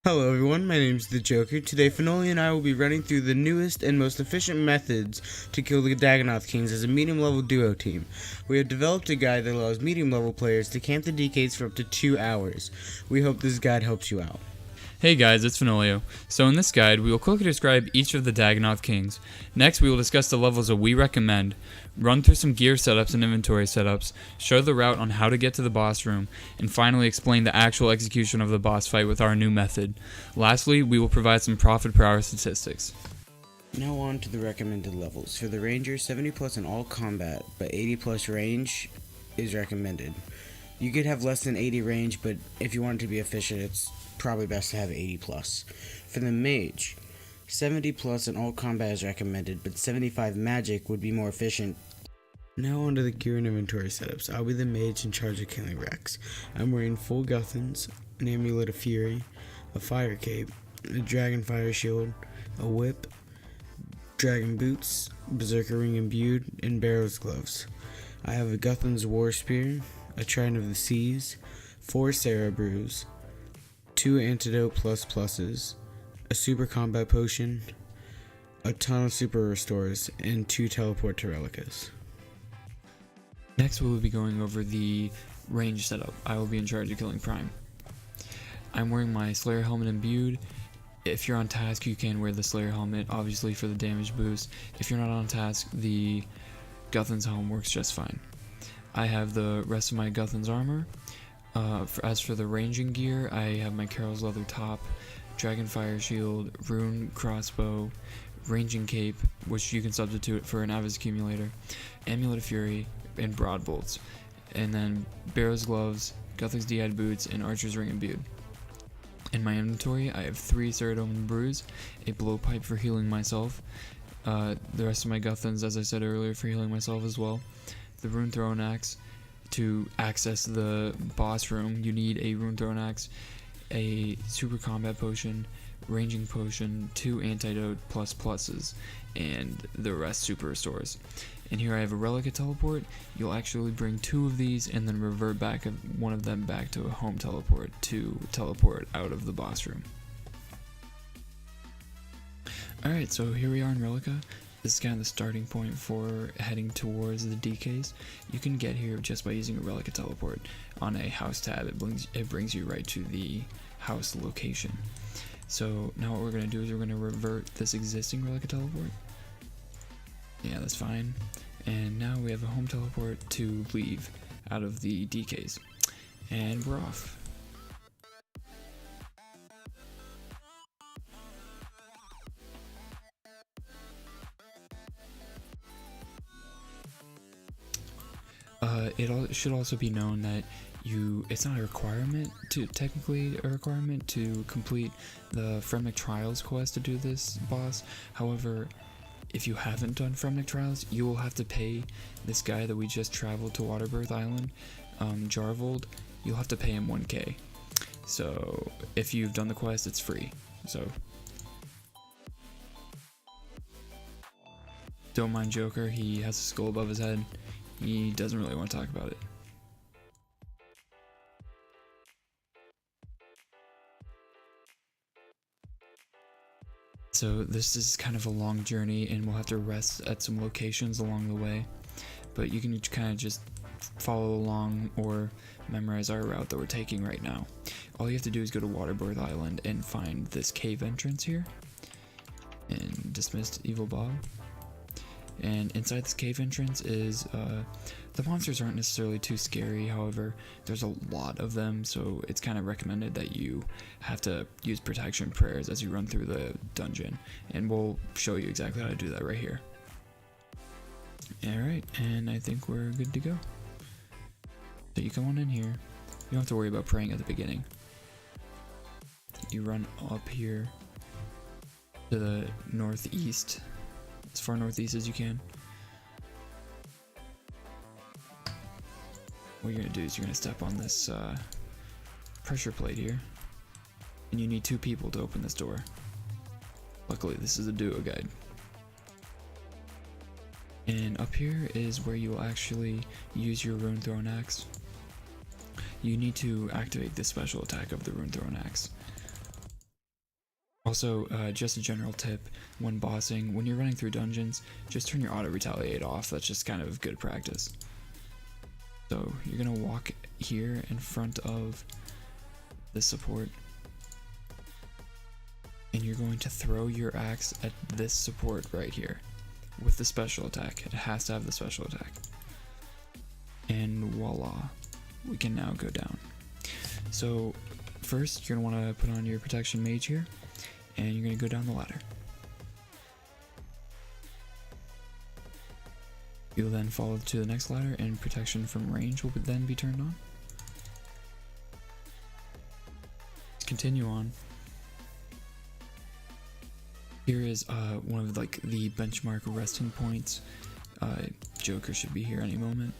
Hello everyone, my name is the Joker. Today Fanolio and I will be running through the newest and most efficient methods to kill the Dagannoth Kings as a medium level duo team. We have developed a guide that allows medium level players to camp the DKs for up to 2 hours. We hope this guide helps you out. Hey guys, it's Fanolio. So in this guide, we will quickly describe each of the Dagannoth Kings. Next, we will discuss the levels that we recommend, run through some gear setups and inventory setups, show the route on how to get to the boss room, and finally explain the actual execution of the boss fight with our new method. Lastly, we will provide some profit per hour statistics. Now on to the recommended levels. For the Ranger, 70 plus in all combat, but 80 plus range is recommended. You could have less than 80 range, but if you want it to be efficient, it's probably best to have 80 plus. For the Mage, 70 plus in all combat is recommended, but 75 magic would be more efficient. Now onto the gear and inventory setups. I'll be the Mage in charge of killing Rex. I'm wearing full Guthans, an Amulet of Fury, a Fire Cape, a Dragon Fire Shield, a Whip, Dragon Boots, Berserker Ring Imbued, and Barrow's Gloves. I have a Guthan's War Spear, a Trident of the Seas, 4 Sarah Brews, 2 Antidote plus pluses, a Super Combat Potion, a ton of Super Restores, and 2 Teleport to Relicas. Next, we will be going over the range setup. I will be in charge of killing Prime. I'm wearing my Slayer Helmet Imbued. If you're on task, you can wear the Slayer Helmet, obviously for the damage boost. If you're not on task, the Guthan's Helm works just fine. I have the rest of my Guthan's armor. As for the ranging gear, I have my Carol's Leather Top, Dragon Fire Shield, Rune Crossbow, Ranging Cape, which you can substitute for an Avis Accumulator, Amulet of Fury, and Broad Bolts, and then Barrow's Gloves, Guthick's D-Eyed Boots, and Archer's Ring Imbued. In my inventory, I have 3 Ceradomin Brews, a Blowpipe for healing myself, the rest of my Guthans, as I said earlier, for healing myself as well, the Rune Throne Axe. To access the boss room, you need a Rune Throne Axe, a Super Combat Potion, Ranging Potion, 2 Antidote plus pluses, and the rest Super Restores. And here I have a Relica Teleport. You'll actually bring 2 of these and then revert back one of them back to a home teleport to teleport out of the boss room. Alright, so here we are in Relica. This is kind of the starting point for heading towards the DKs. You can get here just by using a Relica Teleport. On a house tab, it brings you right to the house location. So now what we're going to do is we're going to revert this existing Relica Teleport. Yeah, that's fine. And now we have a home teleport to leave out of the DKs. And we're off. It should also be known that it's not a requirement technically a requirement to complete the Fremnic Trials quest to do this boss. However, if you haven't done Fremnic Trials, you will have to pay this guy that we just traveled to Waterbirth Island, Jarvold. You'll have to pay him 1k. So if you've done the quest, it's free. So don't mind Joker, he has a skull above his head. He doesn't really want to talk about it. So this is kind of a long journey and we'll have to rest at some locations along the way. But you can kind of just follow along or memorize our route that we're taking right now. All you have to do is go to Waterbirth Island and find this cave entrance here. And dismissed Evil Bob. And inside this cave entrance is, the monsters aren't necessarily too scary, however, there's a lot of them, so it's kind of recommended that you have to use protection prayers as you run through the dungeon, and we'll show you exactly how to do that right here. Alright, and I think we're good to go. So you come on in here, you don't have to worry about praying at the beginning. You run up here to the northeast. As far northeast as you can. What you're going to do is you're going to step on this pressure plate here. And you need 2 people to open this door. Luckily, this is a duo guide. And up here is where you will actually use your Rune Throne Axe. You need to activate this special attack of the Rune Throne Axe. Also, just a general tip, when bossing, when you're running through dungeons, just turn your auto retaliate off. That's just kind of good practice. So you're gonna walk here in front of this support, and you're going to throw your axe at this support right here with the special attack. It has to have the special attack. And voila, we can now go down. So first, you're gonna want to put on your protection mage here, and you're gonna go down the ladder. You'll then follow to the next ladder, and protection from range will then be turned on. Continue on. Here is one of like the benchmark resting points. Joker should be here any moment.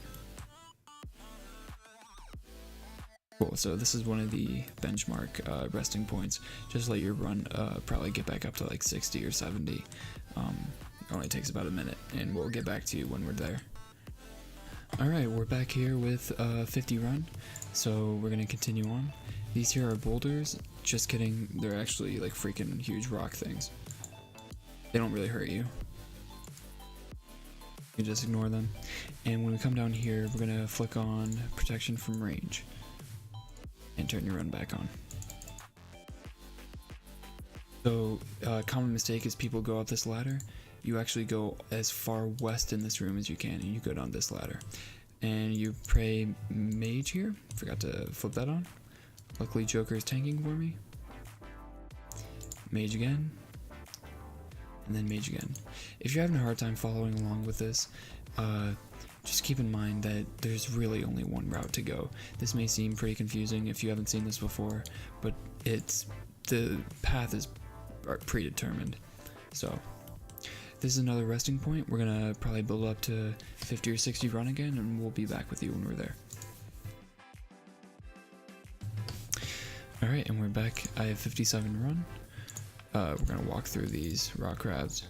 Cool, so this is one of the benchmark resting points. Just let your run probably get back up to like 60 or 70. It only takes about a minute, and we'll get back to you when we're there. Alright, we're back here with 50 run, so we're gonna continue on. These here are boulders. Just kidding, they're actually like freaking huge rock things. They don't really hurt you. You just ignore them. And when we come down here, we're gonna flick on protection from range and turn your run back on. So, common mistake is people go up this ladder. You actually go as far west in this room as you can, and you go down this ladder. And you pray mage here. Forgot to flip that on. Luckily, Joker is tanking for me. Mage again. And then mage again. If you're having a hard time following along with this, just keep in mind that there's really only one route to go. This may seem pretty confusing if you haven't seen this before, but the path is predetermined. So this is another resting point. We're gonna probably build up to 50 or 60 run again, and we'll be back with you when we're there. Alright, and we're back. I have 57 run. We're gonna walk through these rock crabs.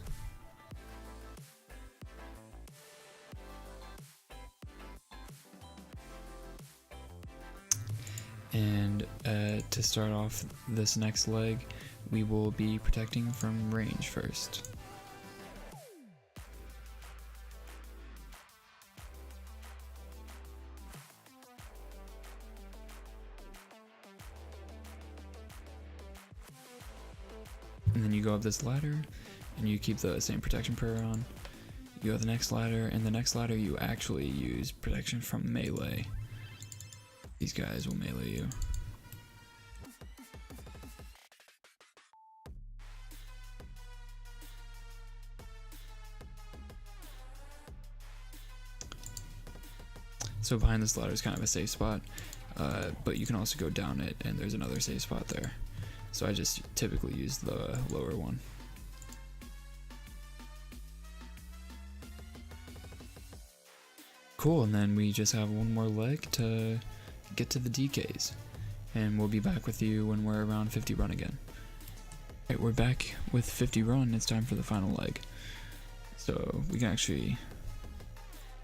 And to start off this next leg, we will be protecting from range first. And then you go up this ladder, and you keep the same protection prayer on. You go to the next ladder, and the next ladder you actually use protection from melee. These guys will melee you. So behind this ladder is kind of a safe spot, but you can also go down it, and there's another safe spot there. So I just typically use the lower one. Cool, and then we just have one more leg to get to the DKs. And we'll be back with you when we're around 50 run again. Alright, we're back with 50 run. It's time for the final leg. So we can actually,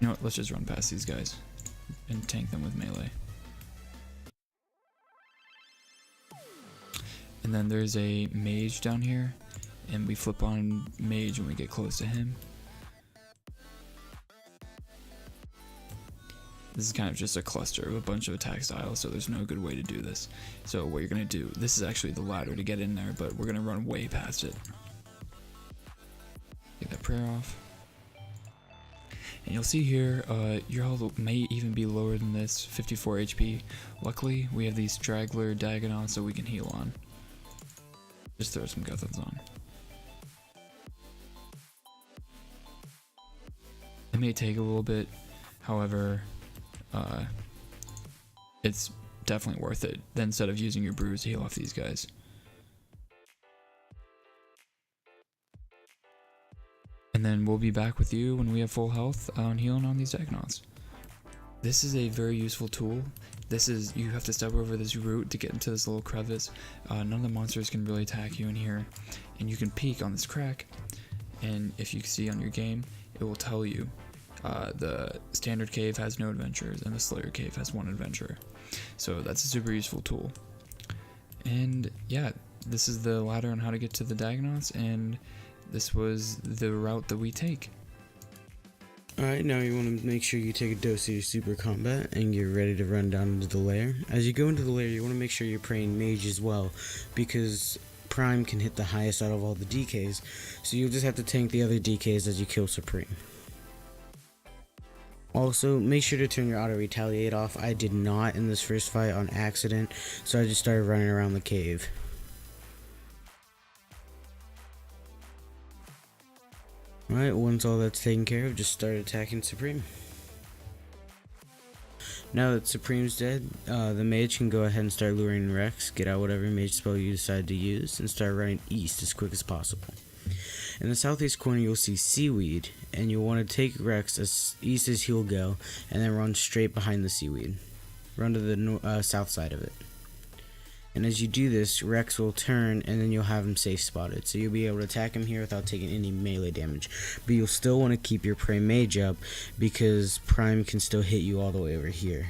you know what, let's just run past these guys and tank them with melee. And then there's a mage down here, and we flip on mage when we get close to him. This is kind of just a cluster of a bunch of attack styles, so there's no good way to do this. So what you're going to do, this is actually the ladder to get in there, but we're going to run way past it. Get that prayer off. And you'll see here, your health may even be lower than this, 54 HP. Luckily, we have these straggler Dagannoth so we can heal on. Just throw some guthans on. It may take a little bit, however, it's definitely worth it. Then instead of using your brews to heal off these guys. And then we'll be back with you when we have full health on healing on these Dagannoths. This is a very useful tool. This is, you have to step over this root to get into this little crevice. None of the monsters can really attack you in here. And you can peek on this crack. And if you see on your game, it will tell you the standard cave has no adventurers and the Slayer cave has one adventurer. So that's a super useful tool. And yeah, this is the ladder on how to get to the Dagannoths, and this was the route that we take. Alright, now you want to make sure you take a dose of your super combat and you're ready to run down into the lair. As you go into the lair, you want to make sure you're praying mage as well, because Prime can hit the highest out of all the DKs, so you'll just have to tank the other DKs as you kill Supreme. Also, make sure to turn your auto retaliate off. I did not in this first fight on accident, so I just started running around the cave. Alright, once all that's taken care of, just start attacking Supreme. Now that Supreme's dead, the mage can go ahead and start luring Rex, get out whatever mage spell you decide to use, and start running east as quick as possible. In the southeast corner you'll see seaweed, and you'll want to take Rex as east as he'll go, and then run straight behind the seaweed. Run to the south side of it. And as you do this, Rex will turn, and then you'll have him safe spotted, so you'll be able to attack him here without taking any melee damage. But you'll still want to keep your prey mage up, because Prime can still hit you all the way over here.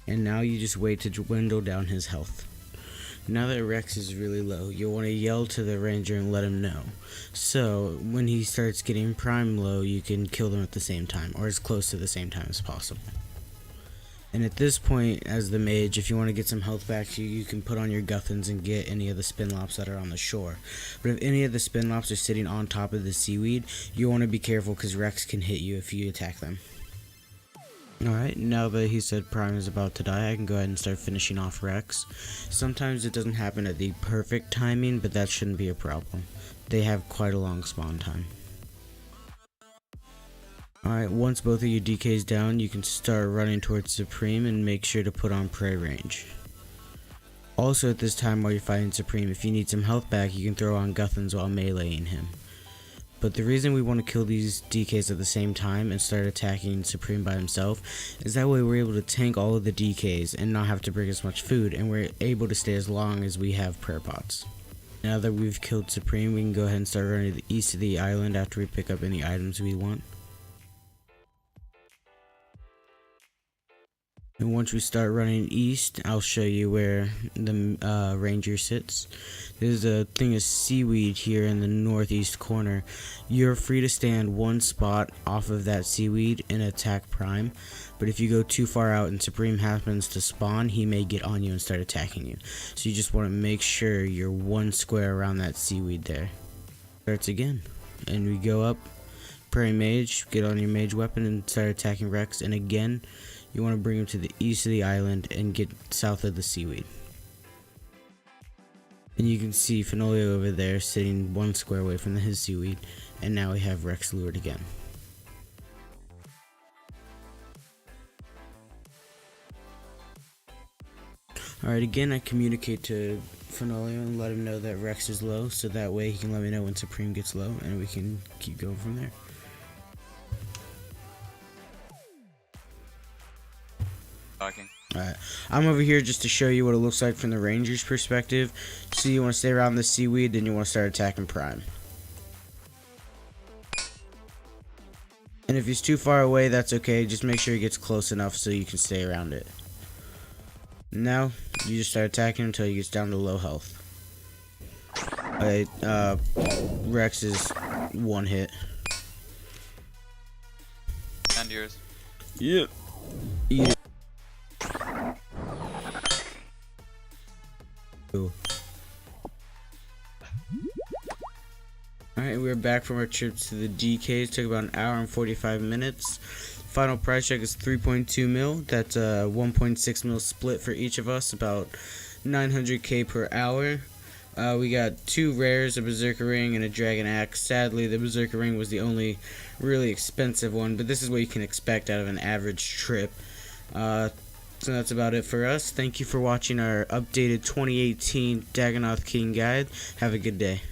And now you just wait to dwindle down his health. Now that Rex is really low, you'll want to yell to the ranger and let him know. So when he starts getting Prime low, you can kill them at the same time, or as close to the same time as possible. And at this point, as the mage, if you want to get some health back, you can put on your Guthans and get any of the Spinlops that are on the shore. But if any of the Spinlops are sitting on top of the seaweed, you want to be careful because Rex can hit you if you attack them. Alright, now that he said Prime is about to die, I can go ahead and start finishing off Rex. Sometimes it doesn't happen at the perfect timing, but that shouldn't be a problem. They have quite a long spawn time. Alright, once both of your DKs down, you can start running towards Supreme and make sure to put on prey range. Also at this time while you're fighting Supreme, if you need some health back, you can throw on Guthans while meleeing him. But the reason we want to kill these DKs at the same time and start attacking Supreme by himself is that way we're able to tank all of the DKs and not have to bring as much food, and we're able to stay as long as we have prayer pots. Now that we've killed Supreme, we can go ahead and start running to the east of the island after we pick up any items we want. And once we start running east, I'll show you where the ranger sits. There's a thing of seaweed here in the northeast corner. You're free to stand one spot off of that seaweed and attack Prime. But if you go too far out and Supreme happens to spawn, he may get on you and start attacking you. So you just want to make sure you're one square around that seaweed there. Starts again. And we go up, pray mage, get on your mage weapon and start attacking Rex. And again, you want to bring him to the east of the island and get south of the seaweed. And you can see Fanolio over there sitting one square away from his seaweed. And now we have Rex lured again. Alright, again I communicate to Fanolio and let him know that Rex is low, so that way he can let me know when Supreme gets low and we can keep going from there. Alright, I'm over here just to show you what it looks like from the ranger's perspective. So you want to stay around the seaweed, then you want to start attacking Prime. And if he's too far away, that's okay, just make sure he gets close enough so you can stay around it. Now, you just start attacking him until he gets down to low health. Alright, Rex is one hit. And yours. Yep. Eat it. Alright, we're back from our trips to the DKs. Took about an hour and 45 minutes. Final price check is 3.2 mil. That's a 1.6 mil split for each of us, about 900k per hour. We got 2 rares, a berserker ring and a dragon axe. Sadly, the berserker ring was the only really expensive one, but this is what you can expect out of an average trip. So that's about it for us. Thank you for watching our updated 2018 Dagannoth King guide. Have a good day.